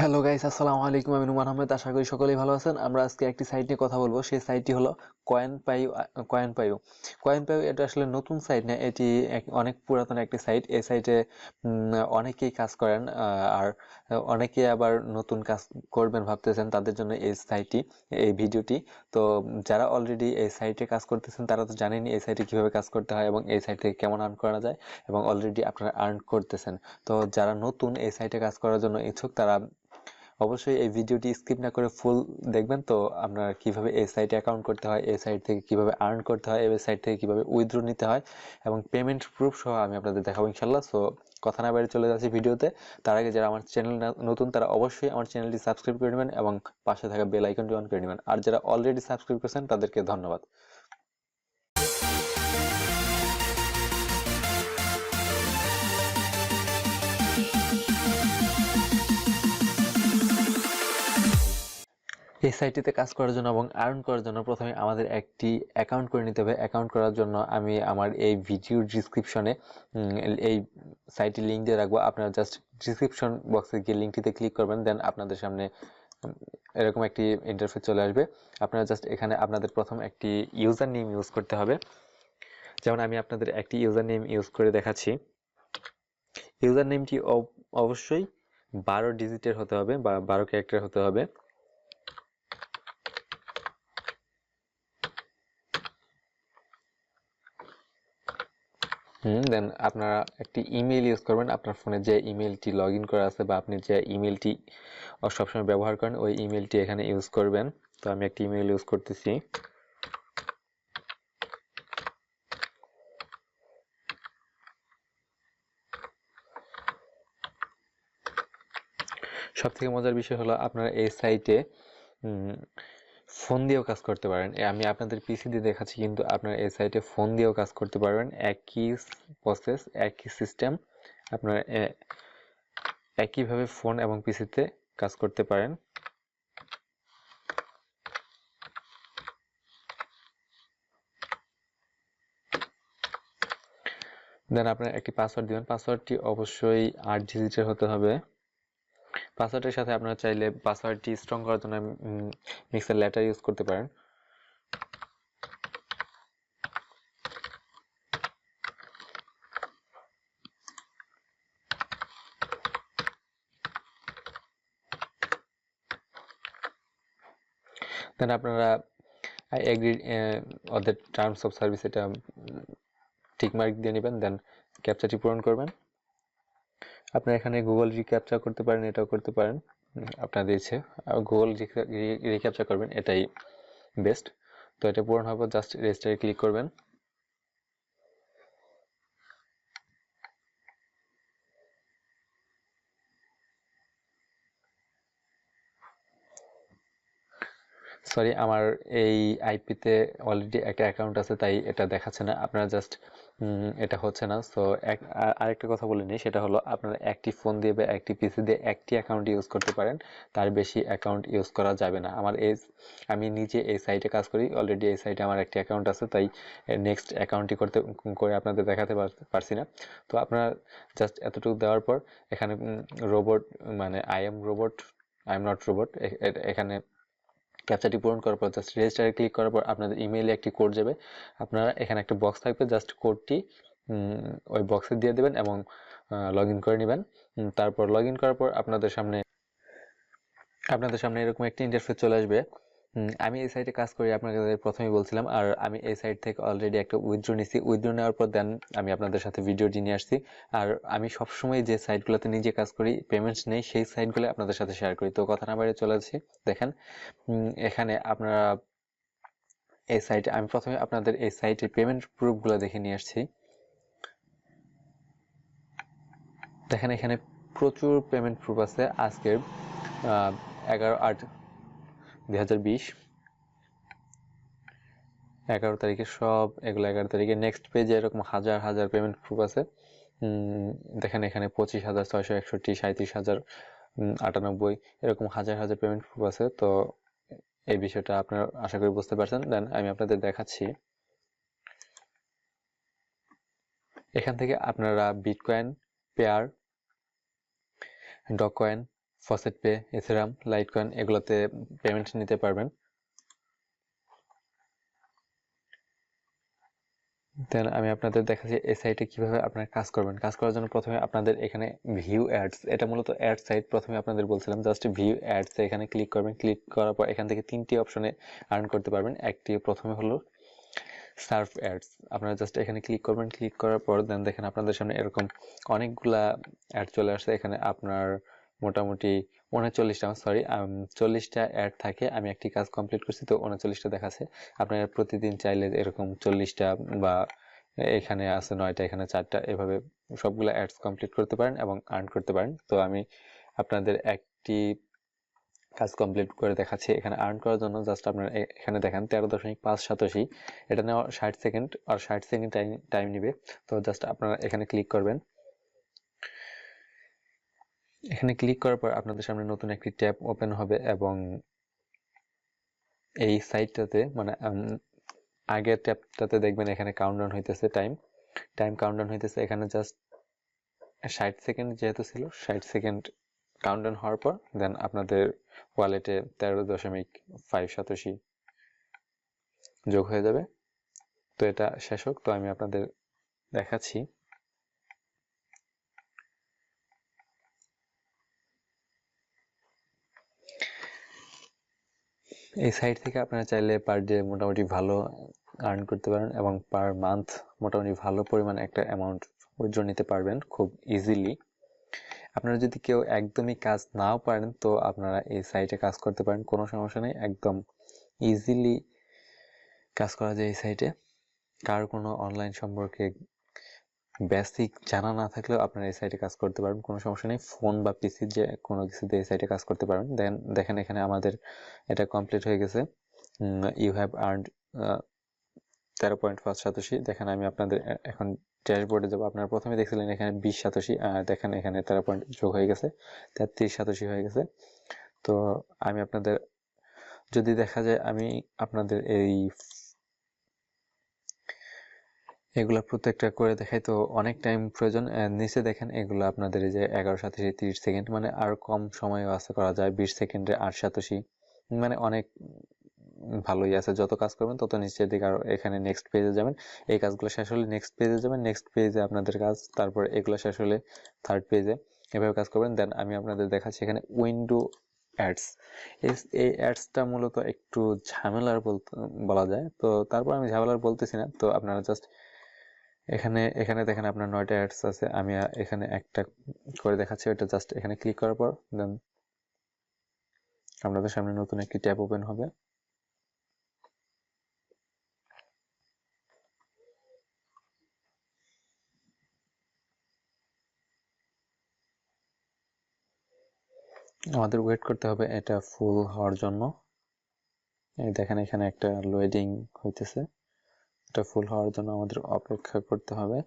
Hello guys, আসসালামু আলাইকুম। আমি নুমান আহমেদ। আশা করি সকলেই ভালো আছেন। আমরা আজকে একটি সাইট নিয়ে কথা বলবো। সেই সাইটটি হলো কয়েন পাইও। কয়েন পাইও এটা আসলে নতুন সাইট না, এটি অনেক পুরাতন একটি সাইট। এই সাইটে অনেকেই কাজ করেন, আর অনেকেই আবার নতুন কাজ করবেন ভাবতেছেন, তাদের জন্য এই সাইটটি, এই ভিডিওটি। তো যারা অলরেডি এই সাইটে কাজ করতেছেন তারা তো জানেনই এই সাইটে কিভাবে কাজ করতে হয় এবং এই সাইট থেকে কেমন আর্ন করা যায়, এবং অলরেডি আপনারা আর্ন করতেছেন। তো যারা নতুন এই সাইটে কাজ করার জন্য ইচ্ছুক তারা অবশ্যই এই ভিডিওটি স্কিপ না করে ফুল দেখবেন। তো আপনারা কিভাবে এই সাইটে অ্যাকাউন্ট করতে হয়, এই সাইট থেকে কিভাবে আর্ন করতে হয়, এই সাইট থেকে কিভাবে উইথড্র নিতে হয় এবং পেমেন্ট প্রুফ সহ আমি আপনাদের দেখাবো ইনশাল্লাহ। সো কথা না বাইরে চলে যাচ্ছি ভিডিওতে। তার আগে যারা আমার চ্যানেল নতুন তারা অবশ্যই আমার চ্যানেলটি সাবস্ক্রাইব করে নেবেন এবং পাশে থাকা বেল আইকনটি অন করে নেবেন। আর যারা অলরেডি সাবস্ক্রাইব করেছেন তাদেরকে ধন্যবাদ। এই সাইটটিতে কাজ করার জন্য এবং আর্ন করার জন্য প্রথমে আমাদের একটি অ্যাকাউন্ট করে নিতে হবে। অ্যাকাউন্ট করার জন্য আমি আমার এই ভিডিওর ডিসক্রিপশনে এই সাইটের লিঙ্ক দিয়ে রাখবো। আপনারা জাস্ট ডিসক্রিপশন বক্সে গিয়ে লিঙ্কটিতে ক্লিক করবেন, দেন আপনাদের সামনে এরকম একটি ইন্টারফেস চলে আসবে। আপনারা জাস্ট এখানে আপনাদের প্রথম একটি ইউজার নেম ইউজ করতে হবে। যেমন আমি আপনাদের একটি ইউজার নেম ইউজ করে দেখাচ্ছি। ইউজার নেমটি অবশ্যই 12 ডিজিটের হতে হবে বা 12 ক্যারেক্টার হতে হবে। দেন আপনারা একটি ইমেল ইউজ করবেন। আপনার ফোনে যে ইমেলটি লগ ইন করা আছে বা আপনি যে ইমেলটি সবসময় ব্যবহার করেন ওই ইমেলটি এখানে ইউজ করবেন। তো আমি একটি ইমেল ইউজ করতেছি। সব থেকে মজার বিষয় হলো আপনারা এই সাইটে ফোন দিয়েও কাজ করতে পারেন। আমি আপনাদের পিসি দিয়ে দেখাচ্ছি, কিন্তু আপনারা এই সাইটে ফোন দিয়েও কাজ করতে পারবেন। একই প্রসেস, একই সিস্টেম, আপনারা একইভাবে ফোন এবং পিসিতে কাজ করতে পারেন। দেন আপনার একটি পাসওয়ার্ড দিবেন। পাসওয়ার্ডটি অবশ্যই 8 ডিজিটের হতে হবে। পাসওয়ার্ডের সাথে আপনারা চাইলে পাসওয়ার্ডটি স্ট্রং করার জন্য মিক্সার লেটার ইউজ করতে পারেন। দেন আপনারা আই এগ্রি ওদের টার্মস অফ সার্ভিস এটা টিক মার্ক দিয়ে নেবেন। দেন ক্যাপচাটি পূরণ করবেন। আপনারা এখানে গুগল রিক্যাপচা করতে পারেন, এটাও করতে পারেন, আপনাদের ইচ্ছে। গুগল রিক্যাপচা করবেন, এটাই বেস্ট। তো এটা পূরণ হওয়ার পর জাস্ট রেজিস্টারে ক্লিক করবেন। সরি, আমার এই আইপিতে অলরেডি একটা অ্যাকাউন্ট আছে তাই এটা দেখাচ্ছে না। আপনারা জাস্ট এটা হচ্ছে না। সো আরেকটা কথা বলে নিই, সেটা হলো আপনারা একটি ফোন দিয়ে বা একটি পিসি দিয়ে একটি অ্যাকাউন্ট ইউজ করতে পারেন, তার বেশি অ্যাকাউন্ট ইউজ করা যাবে না। আমি নিজে এই সাইটে কাজ করি, অলরেডি এই সাইটে আমার একটি অ্যাকাউন্ট আছে, তাই নেক্সট অ্যাকাউন্টটি করে আপনাদের দেখাতে পারছি না। তো আপনারা জাস্ট এতটুকু দেওয়ার পর এখানে রোবট, মানে আই এম নট রোবট, এখানে ক্যাপচাটি পূরণ করার পর জাস্ট রেজিস্টারে ক্লিক করার পর আপনাদের ইমেইলে একটি কোড যাবে। আপনারা এখানে একটা বক্স থাকবে, জাস্ট কোডটি ওই বক্সে দিয়ে দেবেন এবং লগ ইন করে নেবেন। তারপর লগ ইন করার পর আপনাদের সামনে এরকম একটি ইন্টারফেস চলে আসবে। আমি এই সাইটে কাজ করি, আপনাকে প্রথমেই বলছিলাম। আর আমি এই সাইট থেকে অলরেডি একটা উইথড্র নিছি। উইথড্র নেওয়ার পর দেন আমি আপনাদের সাথে ভিডিওটি নিয়ে আসছি। আর আমি সবসময় যে সাইটগুলোতে নিজে কাজ করি, পেমেন্টস নেই, সেই সাইটগুলো আপনাদের সাথে শেয়ার করি। তো কথা না বাইরে চলে যাচ্ছি। দেখেন এখানে আপনারা এই সাইটে, আমি প্রথমে আপনাদের এই সাইটের পেমেন্ট প্রুফগুলো দেখে নিয়ে আসছি। দেখেন এখানে প্রচুর পেমেন্ট প্রুফ আছে। আজকের 11/8/2020, 11 তারিখে সব এগুলো, 11 তারিখে। নেক্সট পেজে এরকম হাজার হাজার পেমেন্ট প্রুফ আছে। দেখেন এখানে 25,661, 37,098, এরকম হাজার হাজার পেমেন্ট প্রুফ আছে। তো এই বিষয়টা আপনারা আশা করি বুঝতে পারছেন। দেন আমি আপনাদের দেখাচ্ছি। এখান থেকে আপনারা Bitcoin, Payeer, Dogecoin, FaucetPay, Ethereum, Litecoin এগুলোতে পেমেন্ট নিতে পারবেন। দেন আমি আপনাদের দেখাচ্ছি এই সাইটে কিভাবে আপনারা কাজ করবেন। কাজ করার জন্য প্রথমে আপনাদের এখানে ভিউ অ্যাডস, এটা মূলত অ্যাড সাইট। প্রথমে আপনাদের বলছিলাম জাস্ট ভিউ অ্যাডস, এখানে ক্লিক করবেন। ক্লিক করার পর এখান থেকে 3টি অপশনে আর্ন করতে পারবেন। একটি প্রথমে হলো সার্ভ অ্যাডস, আপনারা জাস্ট এখানে ক্লিক করবেন। ক্লিক করার পর দেন দেখেন আপনাদের সামনে এরকম অনেকগুলা অ্যাড চলে আসছে। এখানে আপনার মোটামুটি 39টা, সরি 40টা অ্যাড থাকে। আমি একটি কাজ কমপ্লিট করছি তো 39টা দেখাচ্ছে। আপনারা প্রতিদিন চাইলে এরকম 40টা বা এখানে আছে 9টা, এখানে 4টা, এভাবে সবগুলো অ্যাডস কমপ্লিট করতে পারেন এবং আর্ন করতে পারেন। তো আমি আপনাদের একটি কাজ কমপ্লিট করে দেখাচ্ছি। এখানে আর্ন করার জন্য জাস্ট আপনারা এখানে দেখেন 13.5 সাতোশি, এটা নেওয়া 60 সেকেন্ড আর 60 সেকেন্ড টাইম নিবে। তো জাস্ট আপনারা এখানে ক্লিক করবেন। এখানে ক্লিক করার পর আপনাদের সামনে নতুন একটি ট্যাব ওপেন হবে এবং এই সাইটটাতে মানে আগের ট্যাবটাতে দেখবেন এখানে কাউন্টডাউন হইতেছে, টাইম কাউন্টডাউন হইতেছে। এখানে জাস্ট 60 সেকেন্ড যেহেতু ছিল, 60 সেকেন্ড কাউন্টডাউন হওয়ার পর দেন আপনাদের ওয়ালেটে 13.5 সাতোশি যোগ হয়ে যাবে। তো এটা শেষ হোক, তো আমি আপনাদের দেখাচ্ছি। এই সাইট থেকে আপনারা চাইলে পার ডে মোটামুটি ভালো আর্ন করতে পারেন এবং পার মান্থ মোটামুটি ভালো পরিমাণ একটা অ্যামাউন্ট উইথড্র নিতে পারবেন খুব ইজিলি। আপনারা যদি কেউ একদমই কাজ নাও পারেন তো আপনারা এই সাইটে কাজ করতে পারেন, কোনো সমস্যা নেই। একদম ইজিলি কাজ করা যায় এই সাইটে। কার কোনো অনলাইন সম্পর্কে বেসিক জানা না থাকলেও আপনারা এই সাইটে কাজ করতে পারবেন, কোনো সমস্যা নেই। ফোন বা পিসি যে কোনো কিছুতে এই সাইটে কাজ করতে পারবেন। দেন দেখেন এখানে আমাদের এটা কমপ্লিট হয়ে গেছে। You have earned 13.5 satoshi. দেখেন আমি আপনাদের এখন ড্যাশবোর্ডে যাবো। আপনারা প্রথমে দেখছিলেন এখানে 20 সাতোশি, দেখেন এখানে 13 পয়েন্ট যোগ হয়ে গেছে, 33 সাতোশি হয়ে গেছে। তো আমি আপনাদের যদি দেখা যায় আমি আপনাদের এগুলা প্রত্যেকটা করে দেখাই তো অনেক টাইম প্রয়োজন। নিচে দেখেন এগুলো আপনাদের এই যে 11 সাতোশি 30 সেকেন্ড, মানে আর কম সময়ও আছে করা যায়। 20 সেকেন্ডে 8 সাতোশি, মানে অনেক ভালোই আছে। যত কাজ করবেন তত নিচের দিকে আর এখানে নেক্সট পেজে যাবেন। এই কাজগুলো শেষ হলে নেক্সট পেজে যাবেন, নেক্সট পেজে আপনাদের কাজ, তারপর এগুলো শেষ হলে থার্ড পেজে, এভাবে কাজ করবেন। দেন আমি আপনাদের দেখাচ্ছি এখানে উইন্ডো অ্যাডস। এই অ্যাডসটা মূলত একটু ঝামেলার বলা যায়, তো তারপর আমি ঝামেলার বলতেছি না। তো আপনারা জাস্ট এখানে এখানে দেখেন আপনার 9টা অ্যাডস আছে। আমি এখানে একটা করে দেখাচ্ছি, ওটা জাস্ট এখানে ক্লিক করার পর দেন আপনাদের সামনে নতুন একটি ট্যাব ওপেন হবে। আমাদের ওয়েট করতে হবে এটা ফুল হওয়ার জন্য। এই দেখেন এখানে একটা লোডিং হইতেছে, এটা ফুল হওয়ার জন্য আমাদের অপেক্ষা করতে হবে।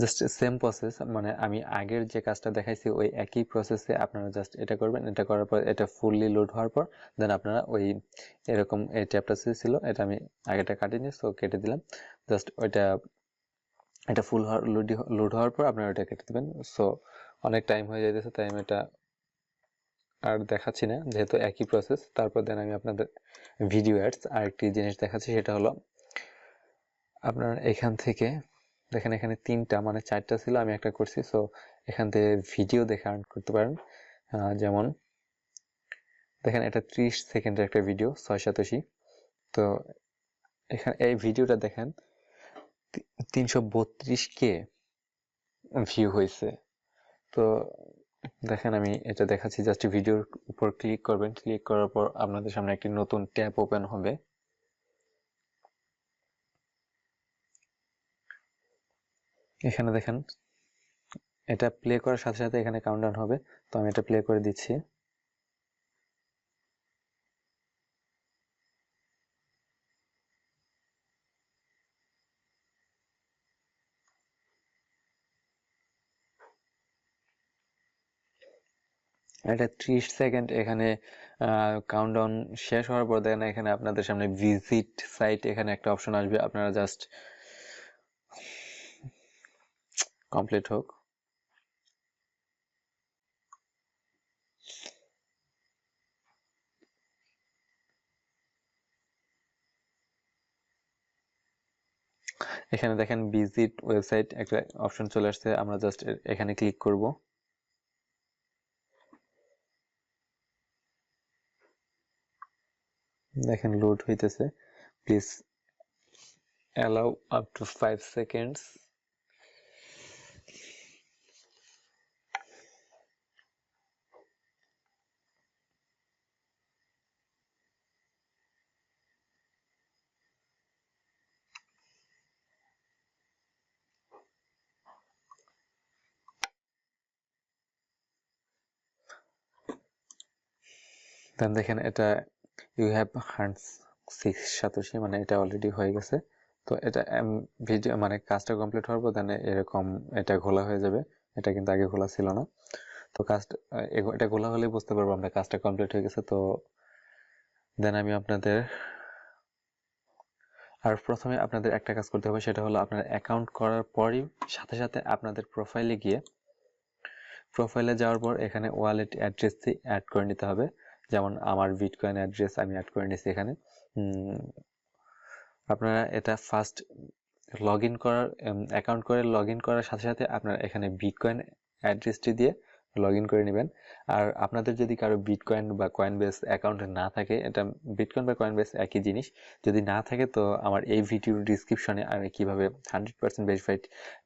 জাস্ট সেম প্রসেস, মানে আমি আগের যে কাজটা দেখাইছি ওই একই প্রসেসে আপনারা জাস্ট এটা করবেন। এটা করার পর এটা ফুললি লোড হওয়ার পর দেন আপনারা ওই এরকম এই ট্যাবটা ছিল, এটা আমি আগেটা কাটিনি সো কেটে দিলাম। জাস্ট ওইটা এটা ফুল লোড হওয়ার পর আপনারা এটা কেটে দেবেন। সো অনেক টাইম হয়ে যাইতেছে, তাই আমি এটা আর দেখাচ্ছি না, যেহেতু একই প্রসেস। তারপর দেন আমি আপনাদের ভিডিও অ্যাডস আরেকটি জিনিস দেখাচ্ছি, সেটা হলো আপনার এখান থেকে দেখেন এখানে 3টা মানে 4টা ছিল, আমি একটা করছি। সো এখান থেকে ভিডিও দেখে আর্ন করতে পারেন। যেমন দেখেন এটা 30 সেকেন্ডের একটা ভিডিও, 6 সাতোশি। তো এখানে এই ভিডিওটা দেখেন 332K ভিউ হয়েছে। তো দেখেন আমি এটা দেখাচ্ছি, জাস্ট ভিডিওর উপর ক্লিক করবেন। ক্লিক করার পর আপনাদের সামনে একটি নতুন ট্যাব ওপেন হবে। এখানে দেখেন এটা প্লে করার সাথে সাথে এখানে কাউন্টডাউন হবে। তো আমি এটা প্লে করে দিচ্ছি। এটা 30 সেকেন্ড এখানে কাউন্টডাউন শেষ হওয়ার পর দেখেন এখানে আপনাদের সামনে ভিজিট সাইট, এখানে একটা অপশন আসবে। আপনারা জাস্ট কমপ্লিট হোক। এখানে দেখেন ভিজিট ওয়েবসাইট একটা অপশন চলে আসছে, আমরা জাস্ট এখানে ক্লিক করব। দেখেন লোড হইতেছে, please allow up to 5 seconds. Then দেখেন এটা ইউ হ্যাভ হান্টস 6 সাতোশি, মানে এটা অলরেডি হয়ে গেছে। তো এটা ভিডিও মানে কাজটা কমপ্লিট হওয়ার পর দেন এরকম এটা ঘোলা হয়ে যাবে। এটা কিন্তু আগে ঘোলা ছিল না। তো কাজটা এটা ঘোলা হলে বুঝতে পারবো আমরা কাজটা কমপ্লিট হয়ে গেছে। তো দেন আমি আপনাদের আর প্রথমে আপনাদের একটা কাজ করতে হবে, সেটা হলো আপনার অ্যাকাউন্ট করার পরই সাথে সাথে আপনাদের প্রোফাইলে গিয়ে, প্রোফাইলে যাওয়ার পর এখানে ওয়ালেট অ্যাড্রেসটি অ্যাড করে নিতে হবে। যেমন আমার বিটকয়েন অ্যাড্রেস আমি অ্যাড করে নিয়েছি এখানে। আপনারা এটা ফার্স্ট লগ ইন করার অ্যাকাউন্ট করে লগ ইন করার সাথে সাথে আপনারা এখানে বিটকয়েন অ্যাড্রেসটি দিয়ে লগ ইন করে নেবেন। আর আপনাদের যদি কারো বিটকয়েন বা কয়েনবেস অ্যাকাউন্ট না থাকে, এটা বিটকয়েন বা কয়েনবেস একই জিনিস, যদি না থাকে তো আমার এই ভিডিওর ডিসক্রিপশনে আমি কিভাবে 100% ভেরিফাইড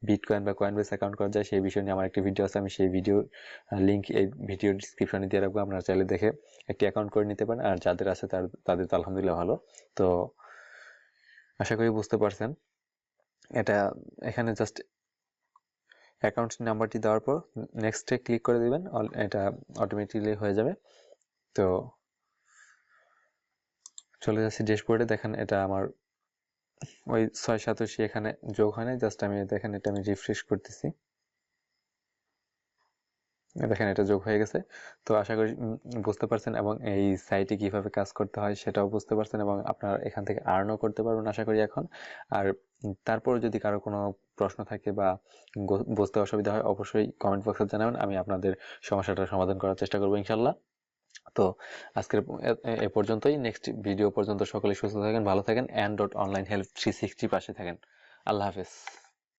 বিটকয়েন বা কয়েনবেস অ্যাকাউন্ট করা যায় সেই বিষয় নিয়ে আমার একটা ভিডিও আছে। আমি সেই ভিডিওর লিঙ্ক এই ভিডিওর ডিসক্রিপশনে দিয়ে রাখবো, আপনারা চাইলে দেখে একটি অ্যাকাউন্ট করে নিতে পারেন। আর যাদের আছে তাদের তো আলহামদুলিল্লাহ ভালো। তো আশা করি বুঝতে পারছেন। এটা এখানে জাস্ট অ্যাকাউন্ট নাম্বারটি দেওয়ার পর নেক্সটে ক্লিক করে দিবেন, এটা অটোমেটিকলি হয়ে যাবে। তো চলে যাচ্ছি ড্যাশবোর্ডে। দেখেন এটা আমার ওই 687 এখানে যোগ হয় নাই, জাস্ট আমি দেখেন এটা আমি রিফ্রেশ করতেছি, দেখেন এটা যোগ হয়ে গেছে। তো আশা করি বুঝতে পারছেন এবং এই সাইটে কিভাবে কাজ করতে হয় সেটাও বুঝতে পারছেন এবং আপনারা এখান থেকে আর্নও করতে পারবেন আশা করি এখন। আর তারপর যদি কারো কোনো প্রশ্ন থাকে বা বুঝতে অসুবিধা হয় অবশ্যই কমেন্ট বক্সে জানাবেন, আমি আপনাদের সমস্যাটার সমাধান করার চেষ্টা করবো ইনশাল্লাহ। তো আজকের এ পর্যন্তই, নেক্সট ভিডিও পর্যন্ত সকলে সুস্থ থাকেন, ভালো থাকেন, অ্যান্ড অনলাইন হেল্প 360 পাশে থাকেন। আল্লাহ হাফেজ।